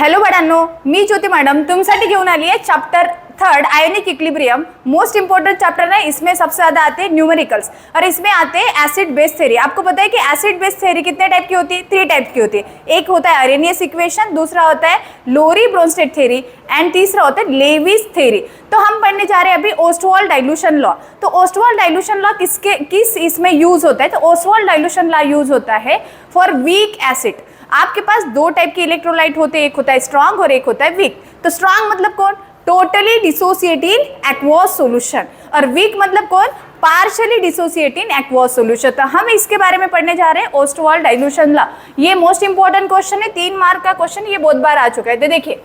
Hello बाळांनो, मी ज्योति madam तुमसाठी घेऊन आली है chapter 3 ionic equilibrium. Most important chapter है, इसमें सबसे ज्यादा आते हैं न्यूमेरिकल्स और इसमें आते हैं एसिड बेस थ्योरी। आपको पता है कि एसिड बेस थ्योरी कितने टाइप की होती है? 3 टाइप की होती है। एक होता है अरेनियस इक्वेशन, दूसरा होता है लोरी ब्रोंस्टेड थ्योरी एंड तीसरा होता है लेविस थ्योरी। तो हम पढ़ने जा रहे हैं अभी ओस्टवाल्ड डाइल्यूशन लॉ। तो ओस्टवाल्ड डाइल्यूशन लॉ किस इसमें यूज होता है? तो ओस्टवाल्ड डाइल्यूशन लॉ यूज होता है फॉर वीक एसिड। आपके पास 2 टाइप के इलेक्ट्रोलाइट होते हैं, एक होता है स्ट्रांग और एक होता है वीक। तो स्ट्रांग मतलब कौन? Totally dissociate in aqueous solution, और वीक मतलब कौन? Partially dissociate in aqueous solution. तो हम इसके बारे में पढ़ने जा रहे हैं ओस्टवाल्ड डाइल्यूशन लॉ। ये मोस्ट इंपॉर्टेंट क्वेश्चन है, 3 मार्क का क्वेश्चन, ये बहुत बार आ चुका है। तो देखिए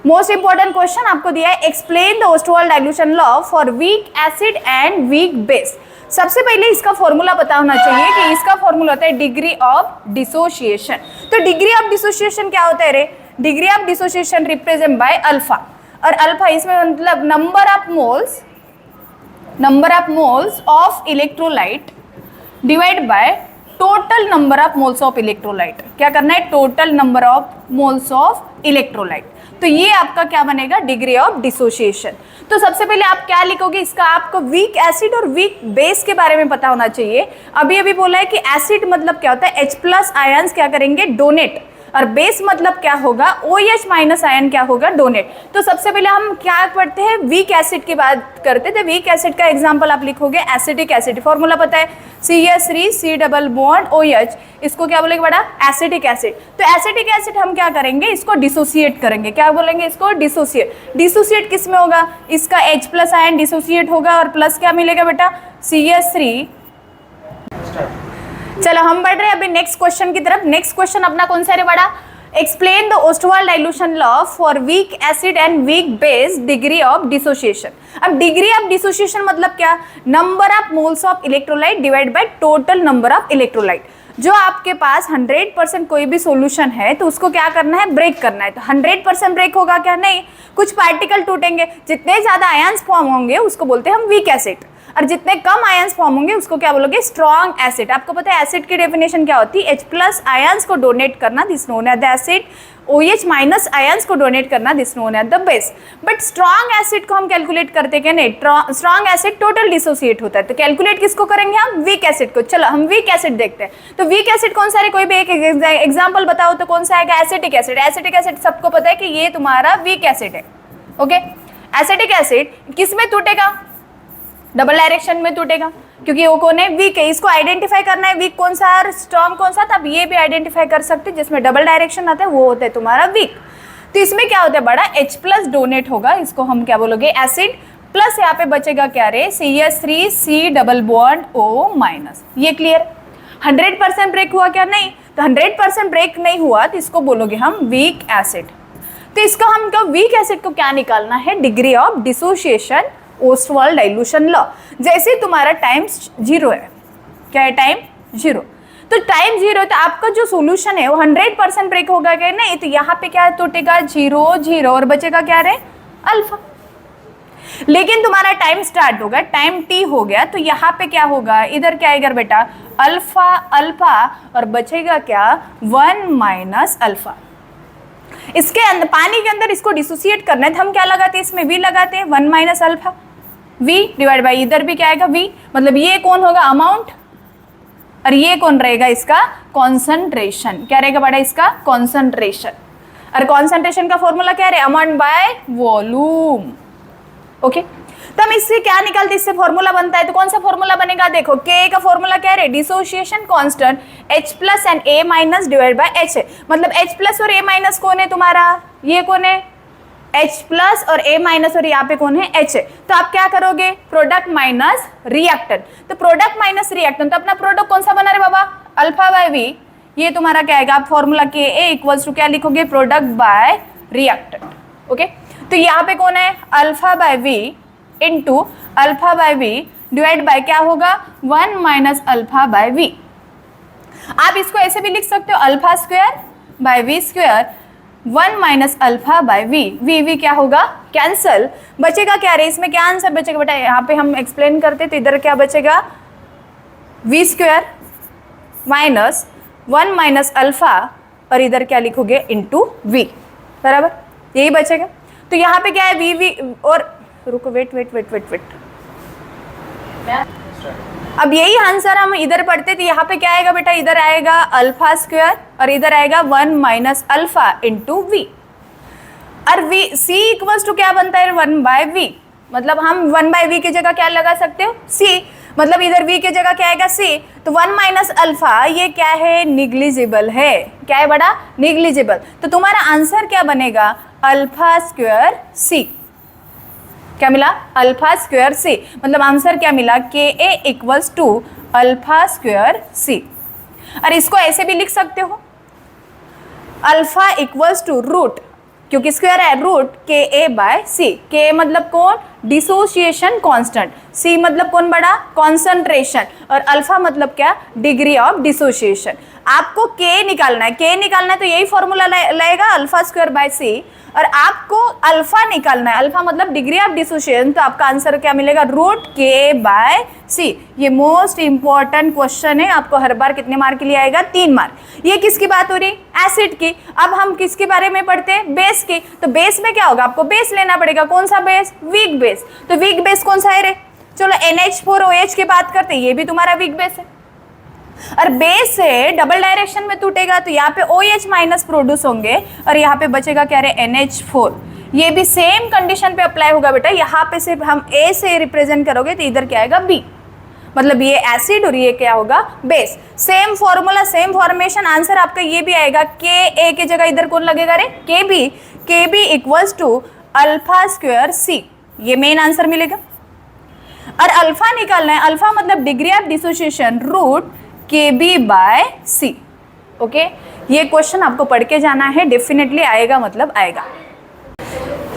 मोस्ट इंपॉर्टेंट क्वेश्चन आपको दिया है, explain the Ostwald dilution law for weak acid and weak base. सबसे पहले इसका फॉर्मूला पता होना चाहिए कि इसका फॉर्मूला होता है डिग्री ऑफ डिसोसिएशन। तो डिग्री ऑफ डिसोसिएशन क्या होता है रे? Degree of dissociation represent by alpha, और अल्फा इसमें मतलब number of moles of electrolyte divide by total number of moles of electrolyte. क्या करना है? Total number of moles of electrolyte. तो ये आपका क्या बनेगा? Degree of dissociation. तो सबसे पहले आप क्या लिखोगे? इसका आपको वीक एसिड और वीक बेस के बारे में पता होना चाहिए। अभी बोला है कि एसिड मतलब क्या होता है? H+ आयंस क्या करेंगे? डोनेट, और बेस मतलब क्या होगा? OH- आयन क्या होगा? डोनेट। तो सबसे पहले हम क्या पढ़ते हैं? वीक एसिड की बात करते थे। वीक एसिड का एग्जांपल आप लिखोगे एसिटिक एसिड। फॉर्मूला पता है CH3C∩OH, इसको क्या बोलेंगे बड़ा? Acetic acid. तो एसिटिक एसिड हम क्या करेंगे? इसको डिसोसिएट करेंगे। क्या बोलेंगे इसको? डिसोसिएट। डिसोसिएट किस में होगा? इसका H+ आयन डिसोसिएट होगा और प्लस क्या मिलेगा बेटा? CH3। चलो हम बढ़ रहे हैं अभी नेक्स्ट क्वेश्चन की तरफ। नेक्स्ट क्वेश्चन अपना कौन सा है बड़ा? Explain the Ostwald dilution law for weak acid and weak base, degree of dissociation. अब डिग्री ऑफ डिसोसिएशन मतलब क्या? Number of moles of electrolyte divide by total number of electrolyte. जो आपके पास 100% कोई भी सॉल्यूशन है तो उसको क्या करना है? ब्रेक करना है। तो 100% ब्रेक होगा क्या? नहीं, कुछ पार्टिकल टूटेंगे। जितने ज्यादा आयंस फॉर्म होंगे उसको बोलते हैं हम वीक एसिड, और जितने कम आयंस फॉर्म होंगे उसको क्या बोलोगे? Strong acid. आपको पता है एसिड की डेफिनेशन क्या होती है? H+ आयंस को डोनेट करना, this known as the acid. OH- ions को डोनेट करना, this known as the base. But strong acid को हम कैलकुलेट करते क्या? नहीं, स्ट्रॉन्ग एसिड टोटल डिसोसिएट होता है। तो कैलकुलेट किसको करेंगे हम? वीक एसिड को। चलो हम वीक एसिड देखते हैं। तो वीक एसिड कौन सा है? कोई भी एक एग्जाम्पल बताओ तो कौन सा आएगा? Acetic acid. एसिटिक एसिड सबको पता है कि ये तुम्हारा वीक एसिड है। ओके, एसिटिक एसिड किस में टूटेगा? डबल डायरेक्शन में टूटेगा, क्योंकि वो कौन है? वीक है। इसको आइडेंटिफाई करना है वीक कौन सा और स्ट्रॉन्ग कौन सा, तब ये भी आइडेंटिफाई कर सकते हैं। जिसमें डबल डायरेक्शन आता है वो होता है तुम्हारा वीक। तो इसमें क्या होता है बड़ा? H+ डोनेट होगा, इसको हम क्या बोलोगे? एसिड। प्लस यहाँ पे बचेगा क्या रे? CH3C∩O-। ये क्लियर? 100% ब्रेक हुआ क्या? नहीं। तो 100% ब्रेक नहीं हुआ तो इसको बोलोगे हम वीक एसिड। तो इसका हम वीक एसिड को क्या निकालना है? Degree of dissociation Ostwald dilution law. जैसे तुम्हारा टाइम 0 है, क्या है? टाइम 0। तो टाइम 0 है तो आपका जो सॉल्यूशन है वो 100% ब्रेक होगा क्या? नहीं। तो यहाँ पे क्या टूटेगा? 0 0 और बचेगा क्या रे? अल्फा। लेकिन तुम्हारा टाइम स्टार्ट होगा, टाइम T हो गया, तो यहाँ पे क्या होगा? इधर क्या आएगा बेटा? अल्फा अल्फा, और बचेगा क्या? 1 - अल्फा। इसके अंदर पानी के अंदर इसको डिसोसिएट करना है तो हम क्या लगाते हैं? इसमें V लगाते हैं, 1 - अल्फा। V डिवाइड बाई इधर भी क्या आएगा? V। मतलब ये कौन होगा? अमाउंट, और ये कौन रहेगा? इसका कॉन्सेंट्रेशन। क्या रहेगा बड़ा? इसका कॉन्सेंट्रेशन। और कॉन्सेंट्रेशन का फॉर्मूला क्या है? Amount by volume. ओके, तो हम इससे क्या निकालते? इससे फॉर्मूला बनता है। तो कौन सा फॉर्मूला बनेगा? देखो K का फॉर्मूला क्या है? Dissociation constant H+ and A- divide by H है। मतलब H+ और A- कौन है तुम्हारा? ये कौन है? H+ और A- और यहाँ पे कौन है? H है। तो आप क्या करोगे? Product minus reactant. तो प्रोडक्ट माइनस रिएक्टेंट, तो अपना प्रोडक्ट कौन सा बना रहे बाबा? Alpha by V। ये तुम्हारा क्या आएगा? आप फॉर्मूला Ka = क्या लिखोगे? Product bye reactant. ओके, तो यहाँ पे कौन है? Alpha by V into alpha by V divide by क्या होगा? 1 - अल्फा बाय V। आप इसको ऐसे भी लिख सकते हो, alpha square by V square 1 - alpha by V। V क्या होगा? कैंसल। बचेगा क्या रे? इसमें क्या आंसर बचेगा बेटा? यहाँ पे हम एक्सप्लेन करते तो इधर क्या बचेगा? V स्क्वायर -1 - अल्फा, और इधर क्या लिखोगे? Into V। बराबर, यही बचेगा। तो यहाँ पे क्या है, वी वी और रुको, wait wait wait wait wait, अब यही आंसर हम इधर पढ़ते थे, यहाँ पे क्या आएगा बेटा, इधर आएगा अल्फा स्क्वायर और इधर आएगा 1 माइनस अल्फा इंटू वी। और वी सी इक्वल्स टू क्या बनता है, 1 बाय वी, मतलब हम 1 बाय वी की जगह क्या लगा सकते हो, सी, मतलब इधर v की जगह क्या आएगा c। तो 1 माइनस अल्फा ये क्या है, निग्लिजिबल है, क्या है बड़ा, निग्लिजिबल। तो तुम्हारा आंसर क्या बनेगा, अल्फा स्क्वायर c। क्या मिला, अल्फा स्क्वायर c, मतलब आंसर क्या मिला, K a equals to alpha square c। और इसको ऐसे भी लिख सकते हो, अल्फा इक्वल्स टू रूट, क्योंकि स्क्वायर है, रूट के ए बाय सी। के मतलब कौन, डिसोसिएशन कांस्टेंट, सी मतलब कौन बड़ा, कॉन्सेंट्रेशन, और अल्फा मतलब क्या, डिग्री ऑफ डिसोसिएशन। आपको के निकालना है, के निकालना है तो यही फॉर्मूला लगेगा, अल्फा स्क्वायर बाय सी। और आपको अल्फा निकालना है, अल्फा मतलब डिग्री ऑफ डिसोसिएशन, तो आपका आंसर क्या मिलेगा, रूट के बाय सी। ये मोस्ट इंपॉर्टेंट क्वेश्चन है, आपको हर बार कितने मार्क के लिए आएगा, 3 मार्क। ये किसकी बात हो रही, एसिड की। अब हम किसके बारे में पढ़ते हैं, बेस की। तो बेस में क्या होगा, आपको बेस लेना पड़ेगा, कौन सा बेस, वीक बेस। तो वीक बेस कौन सा है रे, चलो NH4OH की बात करते हैं, ये भी तुम्हारा वीक बेस है। और बेस से डबल डायरेक्शन में टूटेगा तो यहाँ पे OH माइनस प्रोड्यूस होंगे और यहाँ पे बचेगा क्या रे, NH4। ये भी सेम कंडीशन पे अप्लाई होगा बेटा, यहाँ पे सिर्फ हम A से रिप्रेजेंट करोगे तो इधर क्या आएगा, B, मतलब ये एसिड और ये क्या होगा, base. Same formula, same formation, answer आपका ये भी आएगा, के ए की जगह इधर कौन लगेगा रे, K b equals to alpha square C, ये मेन आंसर मिलेगा। और अल्फा निकालना है, अल्फा मतलब डिग्री ऑफ डिसोसिएशन, रूट के बी बाय सी। ओके, ये क्वेश्चन आपको पढ़ के जाना है, डेफिनेटली आएगा, मतलब आएगा।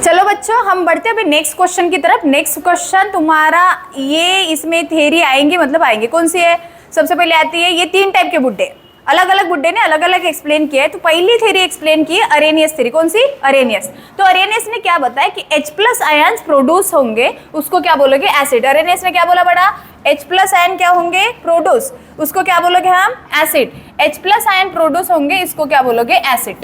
चलो बच्चों, हम बढ़ते हैं अभी नेक्स्ट क्वेश्चन की तरफ। नेक्स्ट क्वेश्चन तुम्हारा ये, इसमें थ्योरी आएंगे, मतलब आएंगे, कौन सी है, सबसे पहले आती है ये 3 टाइप के बुड्ढे, अलग अलग बुड्ढे ने अलग अलग एक्सप्लेन किया है। तो पहली थ्योरी एक्सप्लेन की है अरेनियस थ्योरी, कौन सी, अरेनियस। तो अरेनियस ने क्या बताया कि H+ आयंस प्रोड्यूस होंगे, उसको क्या बोलोगे, एसिड। अरेनियस ने क्या बोला बड़ा, H+ आयन क्या होंगे, प्रोड्यूस, उसको क्या बोलोगे हम, एसिड। H+ आयन प्रोड्यूस होंगे, इसको क्या बोलोगे, एसिड।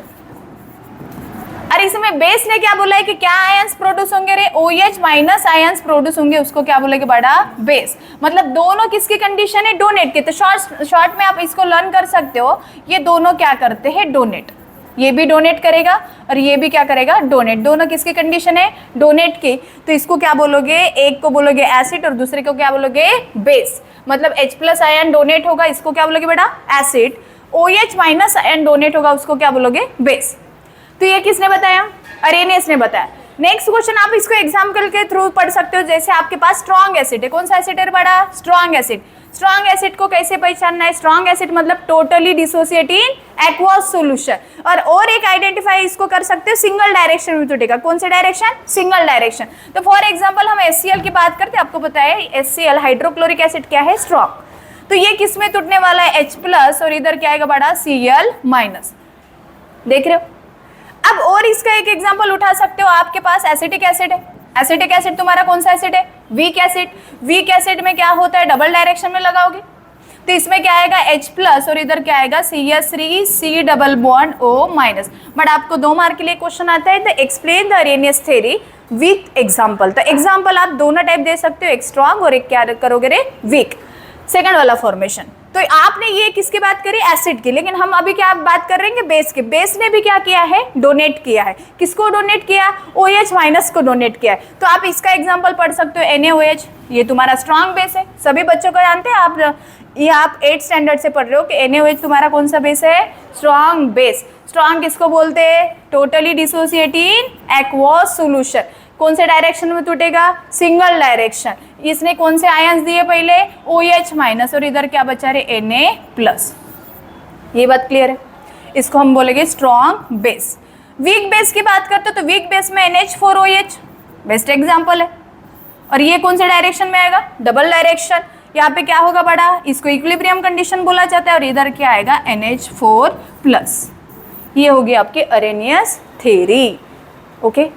और इसमें बेस ने क्या बोला है कि क्या आयंस प्रोड्यूस होंगे रे, OH माइनस आयंस प्रोड्यूस होंगे, उसको क्या बोलेंगे बड़ा, बेस। मतलब दोनों किसकी कंडीशन है, डोनेट के। तो शॉर्ट में आप इसको लर्न कर सकते हो, ये दोनों क्या करते हैं, डोनेट। ये भी डोनेट करेगा और ये भी क्या करेगा, डोनेट। दोनों किसकी कंडीशन है, डोनेट की। तो इसको क्या बोलोगे, एक को बोलोगे एसिड और दूसरे को क्या बोलोगे, बेस। मतलब H+ आयन डोनेट होगा, इसको क्या बोलोगे बेटा, acid. OH minus ion donate होगा, उसको क्या बोलोगे, बेस। तो ये किसने बताया, अरेनियस ने बताया। नेक्स्ट क्वेश्चन आप इसको एग्जाम्पल के थ्रू पढ़ सकते हो। जैसे आपके पास स्ट्रॉन्ग एसिड है, कौन सा एसिड है बड़ा, स्ट्रॉन्ग एसिड। स्ट्रॉन्ग एसिड को कैसे पहचानना है, स्ट्रॉन्ग एसिड मतलब totally dissociate in aqueous solution. और एक आइडेंटिफाई इसको कर सकते हो, सिंगल डायरेक्शन में टूटेगा। कौन से डायरेक्शन, सिंगल डायरेक्शन। तो फॉर एग्जाम्पल हम HCl की बात करते हैं, आपको पता है HCl हाइड्रोक्लोरिक एसिड क्या है, स्ट्रॉन्ग। तो ये किस में टूटने वाला है, H+ और इधर क्या आएगा बड़ा, Cl-। देख रहे हो। अब और इसका एक एग्जांपल उठा सकते हो, आपके पास एसिटिक एसिड है। एसिटिक एसिड तुम्हारा कौन सा एसिड है, वीक एसिड। वीक एसिड में क्या होता है, डबल डायरेक्शन में लगाओगे तो इसमें क्या आएगा, H+ और इधर क्या आएगा, CH3C≡O-। बट आपको 2 मार्क के लिए क्वेश्चन आता है, the explain the Arrhenius theory with example. तो एग्जाम्पल आप दोनों टाइप दे सकते हो, एक स्ट्रॉन्ग और एक क्या करोगे रे, वीक। सेकंड वाला फॉर्मेशन। तो आपने ये किसकी बात करी, एसिड की, लेकिन हम अभी क्या बात कर रहे हैं, बेस के। बेस ने भी क्या किया है, डोनेट किया है। किसको डोनेट किया, OH माइनस को डोनेट किया है। तो आप इसका एग्जांपल पढ़ सकते हो, NaOH, ये तुम्हारा स्ट्रॉन्ग बेस है, सभी बच्चों को जानते हैं। आप 8th स्टैंडर्ड से पढ़ रहे हो कि NaOH तुम्हारा कौन सा बेस है, स्ट्रॉन्ग बेस। स्ट्रॉन्ग किसको बोलते हैं, totally dissociate in aqueous solution. कौन से डायरेक्शन में टूटेगा, सिंगल डायरेक्शन। इसने कौन से आयंस दिए पहले, OH माइनस और इधर क्या बचा रहे, Na+। ये बात क्लियर है, इसको हम बोलेंगे स्ट्रॉन्ग बेस। वीक बेस की बात करते हो तो वीक बेस में NH4OH बेस्ट एग्जांपल है। और ये कौन से डायरेक्शन में आएगा, डबल डायरेक्शन। यहाँ पे क्या होगा बड़ा, इसको इक्विलिब्रियम कंडीशन बोला जाता है और इधर क्या आएगा, NH4+। ये होगी आपकी Arrhenius theory. Okay,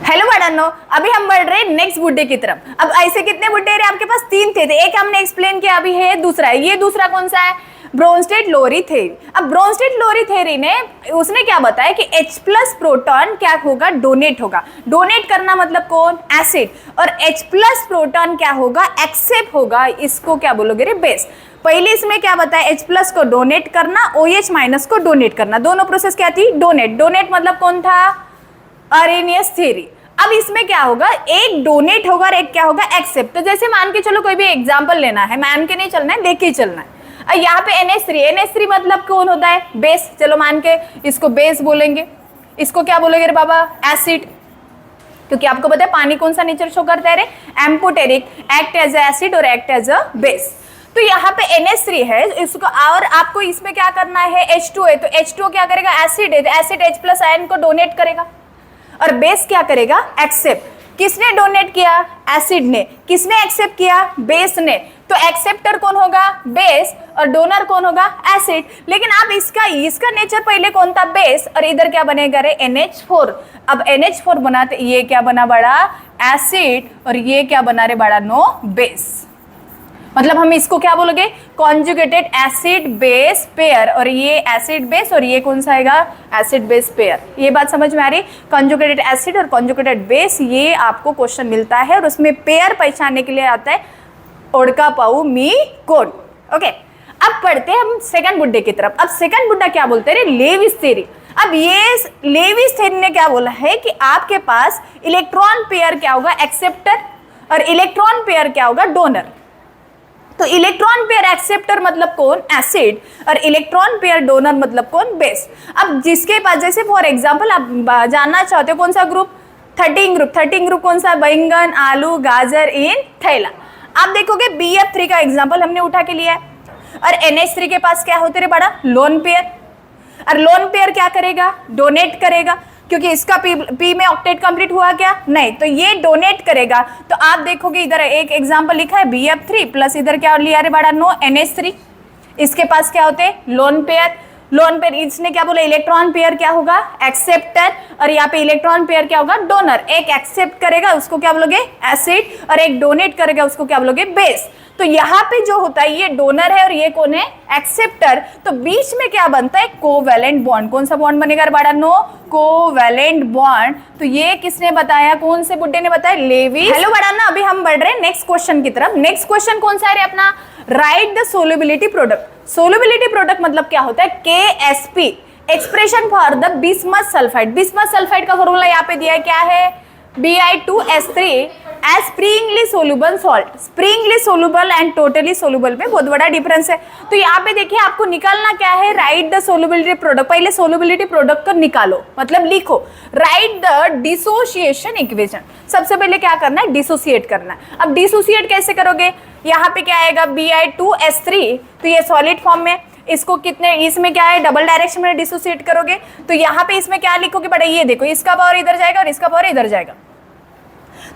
hello madam, अभी हम बढ़ रहे हैं नेक्स्ट बुड्ढे की तरफ। अब ऐसे कितने बुड्ढे रहे आपके पास, 3 थे। एक हमने एक्सप्लेन किया, अभी है दूसरा है। ये दूसरा कौन सा है, ब्रोंस्टेड लोरी थ्योरी। अब ब्रोंस्टेड लोरी थ्योरी ने उसने क्या बताया कि H प्लस प्रोटॉन क्या होगा, डोनेट होगा। डोनेट करना मतलब कौन, एसिड, और H प्लस प्रोटॉन क्या होगा, एक्सेप्ट होगा। इसको क्या बोलोगे रे, बेस। पहले इसमें क्या बताया, H प्लस को डोनेट करना, OH माइनस को डोनेट करना। दोनों प्रोसेस क्या थी, डोनेट। डोनेट मतलब कौन था, अरेनियस थ्योरी। अब इसमें क्या होगा, एक डोनेट होगा और एक क्या होगा, एक्सेप्ट। तो जैसे मान के चलो कोई भी एग्जांपल लेना है, मान के नहीं चलना है, लेके चलना है। और यहाँ पे NH3 मतलब कौन होता है, बेस। चलो मान के इसको बेस बोलेंगे, इसको क्या बोलेंगे रे बाबा, एसिड, क्योंकि आपको पता है पानी कौन सा नेचर शो करता है रे, amphoteric, act as a acid और एक्ट एज अ बेस। तो यहाँ पे NH3 है इसको, और आपको इसमें क्या करना है, H2 है, तो H2 क्या करेगा, एसिड है, तो एसिड H प्लस आयन को डोनेट करेगा, और बेस क्या करेगा, एक्सेप्ट। किसने डोनेट किया, एसिड ने। किसने एक्सेप्ट किया, बेस ने। तो एक्सेप्टर कौन होगा, बेस, और डोनर कौन होगा, एसिड। लेकिन अब इसका नेचर पहले कौन था, बेस, और इधर क्या बनेगा रे, NH4। अब NH4 बना तो ये क्या बना बड़ा, एसिड, और ये क्या बना रे बड़ा, नो बेस। मतलब हम इसको क्या बोलोगे, कॉन्जुगेटेड एसिड बेस पेयर, और ये एसिड बेस और ये कौन सा आएगा, एसिड बेस पेयर। ये बात समझ में आ रही, कॉन्जुगेटेड एसिड और कॉन्जुगेटेड बेस, ये आपको क्वेश्चन मिलता है, और उसमें पेयर पहचानने के लिए आता है ओडका पाऊ मी कोड। ओके, अब पढ़ते हैं हम सेकंड बुड्ढे की तरफ। अब सेकंड बुड्ढा क्या बोलते हैं, लेविस थ्योरी। अब ये लेविस थ्योरी ने क्या बोला है कि आपके पास इलेक्ट्रॉन पेयर क्या होगा, एक्सेप्टर, और इलेक्ट्रॉन पेयर क्या होगा, डोनर। तो इलेक्ट्रॉन पेयर एक्सेप्टर मतलब कौन, एसिड, और इलेक्ट्रॉन पेयर डोनर मतलब कौन, बेस। अब जिसके पास, जैसे फॉर एग्जांपल आप जानना चाहते हो कौन सा ग्रुप, 13 ग्रुप कौन सा, बैंगन, आलू, गाजर इन थैला। आप देखोगे BF3 का एग्जांपल हमने उठा के लिया है, और NH3 के पास क्या होते रे बड़ा, लोन पेयर, और लोन पेयर क्या करेगा, डोनेट करेगा, क्योंकि इसका P में ऑक्टेट कंप्लीट हुआ क्या, नहीं, तो ये डोनेट करेगा। तो आप देखोगे इधर एक एग्जांपल लिखा है BF3 प्लस इधर क्या लिया रे बड़ा, नो NH3। इसके पास क्या होते हैं, लोन पेयर। लोन पेयर, इसने क्या बोला, इलेक्ट्रॉन पेयर क्या होगा, एक्सेप्टर, और यहाँ पे इलेक्ट्रॉन पेयर क्या होगा, डोनर। एक एक्सेप्ट करेगा उसको क्या बोलोगे, एसिड, और एक डोनेट करेगा उसको क्या बोलोगे, बेस। तो यहाँ पे जो होता है ये डोनर है और ये कौन है, एक्सेप्टर। तो बीच में क्या बनता है, कोवैलेंट बॉन्ड। कौन सा बॉन्ड बनेगा बड़ा, नो कोवैलेंट बॉन्ड। तो ये किसने बताया, कौन से बुड्ढे ने बताया, लेविस। हेलो बड़ा ना, अभी हम बढ़ रहे हैं नेक्स्ट क्वेश्चन की तरफ। नेक्स्ट क्वेश्चन कौन सा है अपना, right the solubility product. Solubility product मतलब क्या होता है, KSP, expression for the bismuth sulphide. Bismuth sulphide का फॉर्मूला यहाँ पे दिया है, क्या है, Bi2S3 as sparingly soluble salt. Sparingly soluble and totally soluble में बहुत बड़ा डिफरेंस है। तो यहाँ पे देखिए आपको निकालना क्या है, राइट द सोल्युबिलिटी प्रोडक्ट। पहले सोल्युबिलिटी प्रोडक्ट को निकालो, मतलब लिखो, राइट द डिसोसिएशन इक्वेशन। सबसे पहले क्या करना है, डिसोसिएट करना है। अब डिसोसिएट कैसे करोगे, यहाँ पे क्या आएगा, Bi2S3, तो ये सॉलिड फॉर्म में, इसको कितने, इसमें क्या है, डबल डायरेक्शन में डिसोसिएट करोगे। तो यहाँ पे इसमें क्या लिखोगे बड़ा, ये देखो, इसका पावर इधर जाएगा और इसका पावर इधर जाएगा।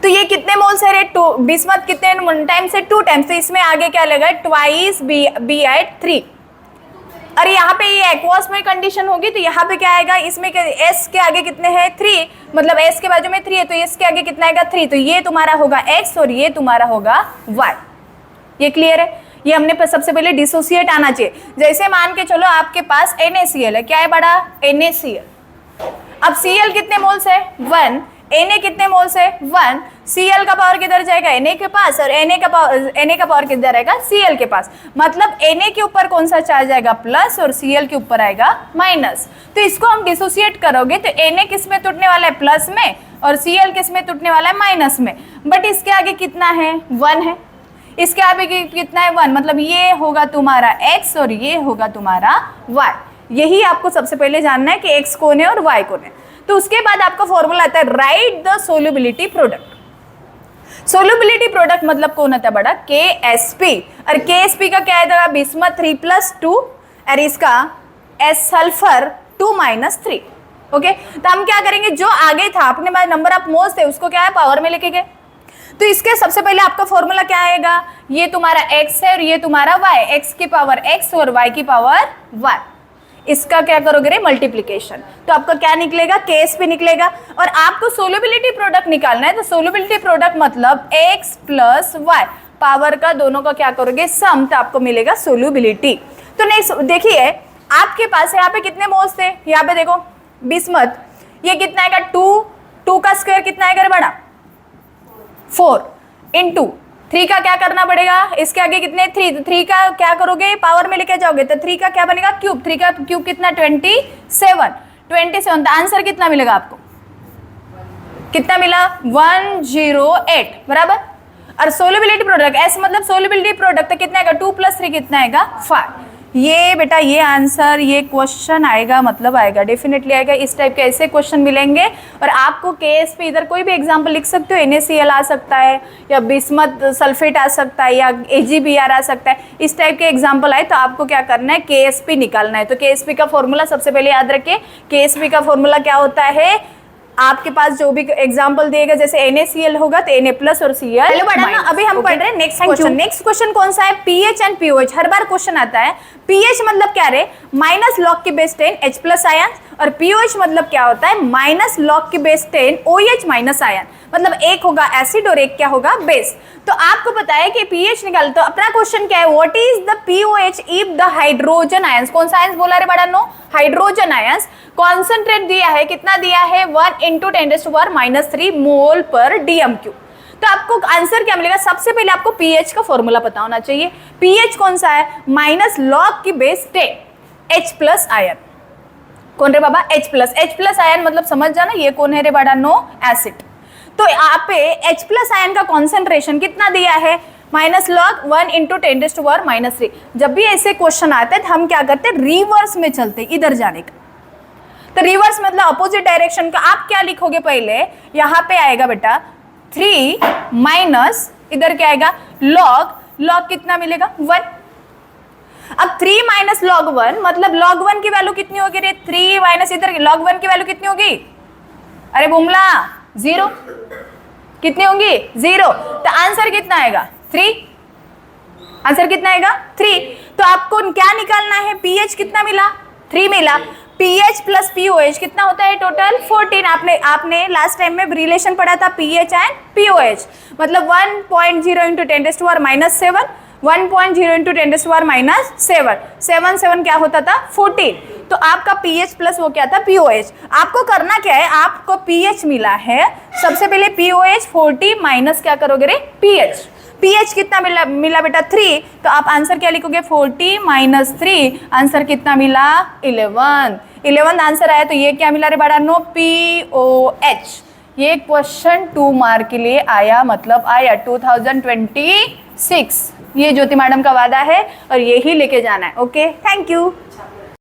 तो ये कितने मोल्स है रे, 2, बिस्मथ कितने 1 टाइम से 2 टाइम्स, तो इसमें आगे क्या लगेगा, ट्वाइस Bi3। और यहाँ पे ये एक्वस में कंडीशन होगी, तो यहाँ पे क्या आएगा, इसमें S के आगे कितने हैं, 3, मतलब S के बाजू में 3 है, तो S के आगे कितना आएगा, 3। तो ये तुम्हारा होगा X और ये तुम्हारा होगा Y। ये क्लियर है, ये हमने सबसे पहले डिसोसिएट आना चाहिए। जैसे मान के चलो आपके पास NaCl है, क्या है बड़ा, NaCl। अब Cl कितने मोल्स है, 1, Na कितने मोल्स है, 1, Cl का पावर किधर जाएगा, Na के पास, और Na का पावर किधर आएगा, Cl के पास। मतलब Na के ऊपर कौन सा चार्ज आएगा, प्लस, और Cl के ऊपर आएगा माइनस। तो इसको हम डिसोसिएट करोगे तो Na किस में टूटने वाला है, प्लस में, और Cl किस में टूटने वाला है, माइनस में। बट इसके आगे कितना है, 1 है, इसके आगे कितना है, 1, मतलब ये होगा तुम्हारा X और ये होगा तुम्हारा Y। यही आपको सबसे पहले जानना है कि X कौन है और Y कौन है। तो उसके बाद आपका फॉर्मूला आता है, right the solubility product. Solubility product मतलब कौन होता है बड़ा, KSP। और KSP का क्या है, बिस्मथ 3+2, और इसका S सल्फर 2-3। ओके, तो हम क्या करेंगे, जो आगे था अपने पास नंबर ऑफ मोल्स थे उसको क्या है, पावर में लेके गए। तो इसके सबसे पहले आपका फॉर्मूला क्या आएगा, ये तुम्हारा X है और ये तुम्हारा Y, X की पावर X और Y की पावर Y। इसका क्या करोगे रे, मल्टीप्लिकेशन। तो आपका क्या निकलेगा, KSP निकलेगा। और आपको सोल्युबिलिटी प्रोडक्ट निकालना है, तो सोल्युबिलिटी प्रोडक्ट मतलब X + Y, पावर का दोनों का क्या करोगे, सम, तो आपको मिलेगा सोल्युबिलिटी। तो नेक्स्ट देखिए, आपके पास यहाँ पे कितने मोल्स थे, यहाँ पे देखो बिस्मथ, ये कितना आएगा 2 का स्क्वायर कितना आएगा बड़ा 4 इंटू 3 का क्या करना पड़ेगा, इसके आगे कितने 3, तो 3 का क्या करोगे पावर में लेके जाओगे तो 3 का क्या बनेगा क्यूब, 3 का क्यूब कितना 27, तो आंसर कितना मिलेगा आपको, कितना मिला 108 बराबर। और सोल्युबिलिटी प्रोडक्ट, एस मतलब सोल्युबिलिटी प्रोडक्ट, कितना आएगा 2 + 3 कितना आएगा 5। ये बेटा ये आंसर, ये क्वेश्चन आएगा मतलब आएगा, डेफिनेटली आएगा। इस टाइप के ऐसे क्वेश्चन मिलेंगे और आपको केएसपी इधर कोई भी एग्जांपल लिख सकते हो, NaCl आ सकता है या बिस्मथ सल्फेट आ सकता है या AgBr आ सकता है। इस टाइप के एग्जांपल आए तो आपको क्या करना है, केएसपी निकालना है। तो केएसपी का फॉर्मूला सबसे पहले याद रखिए, केएसपी का फॉर्मूला क्या होता है, आपके पास जो भी एग्जांपल देगा जैसे NaCl होगा तो Na+ और Cl। हेलो बड़ा ना, अभी हम पढ़ रहे हैं नेक्स्ट क्वेश्चन। नेक्स्ट क्वेश्चन कौन सा है, pH and pOH। Her bar question आता है। pH मतलब क्या रे, -log की बेस 10 H+ आयन, और pOH मतलब क्या होता है, -log की बेस 10 OH- आयन। मतलब एक होगा एसिड और एक क्या होगा बेस। तो आपको पता है कि pH निकाल, तो अपना क्वेश्चन क्या है, what is the pOH if the hydrogen ions, कौन सा आयंस बोला रे बड़ा नो, हाइड्रोजन आयंस, कॉन्सेंट्रेट दिया है, कितना दिया है 1 × 10⁻³ मोल पर dm³। तो आपको आंसर क्या मिलेगा, सबसे पहले आपको pH का फॉर्मूला पता होना चाहिए। pH कौन सा है, -log की बेस 10 H+ आयन, कौन रे बाबा H+ आयन, मतलब समझ जाना ये कौन है रे बड़ा नो, एसिड। तो यहाँ पे H+ आयन का कॉन्सेंट्रेशन कितना दिया है, -log 1 × 10⁻³ जब भी ऐसे क्वेश्चन आते हैं तो हम क्या करते हैं, रिवर्स में चलते, इधर जाने का। तो रिवर्स मतलब अपोजिट डायरेक्शन का। आप क्या लिखोगे, पहले यहाँ पे आएगा बेटा 3 माइनस, इधर क्या आएगा log कितना मिलेगा 1। अब 3 - log 1 मतलब log 1 की वैल्यू कितनी होगी रे, 3 माइनस इधर log 1 की वैल्यू कितनी होगी, अरे बुमला 0, कितनी होंगी 0। तो आंसर कितना आएगा 3, आंसर कितना आएगा 3। तो आपको क्या निकालना है, pH कितना मिला 3 मिला, pH + pOH कितना होता है टोटल 14। आपने लास्ट टाइम में रिलेशन पढ़ा था pH एंड pOH, मतलब 1.0 × 10⁻⁷, 1.0 × 10⁻⁷, 7 क्या होता था 14। तो आपका pH प्लस वो क्या था pOH। आपको करना क्या है, आपको pH मिला है, सबसे पहले pOH 40 माइनस क्या करोगे रे pH। pH कितना मिला बेटा 3, तो आप आंसर क्या लिखोगे 40 - 3, आंसर कितना मिला 11 आंसर आया। तो ये क्या मिला रे बड़ा नो, pOH। ये क्वेश्चन 2 मार्क के लिए आया, मतलब आया 2026। ये ज्योति मैडम का वादा है और यही लेके जाना है। Okay, thank you.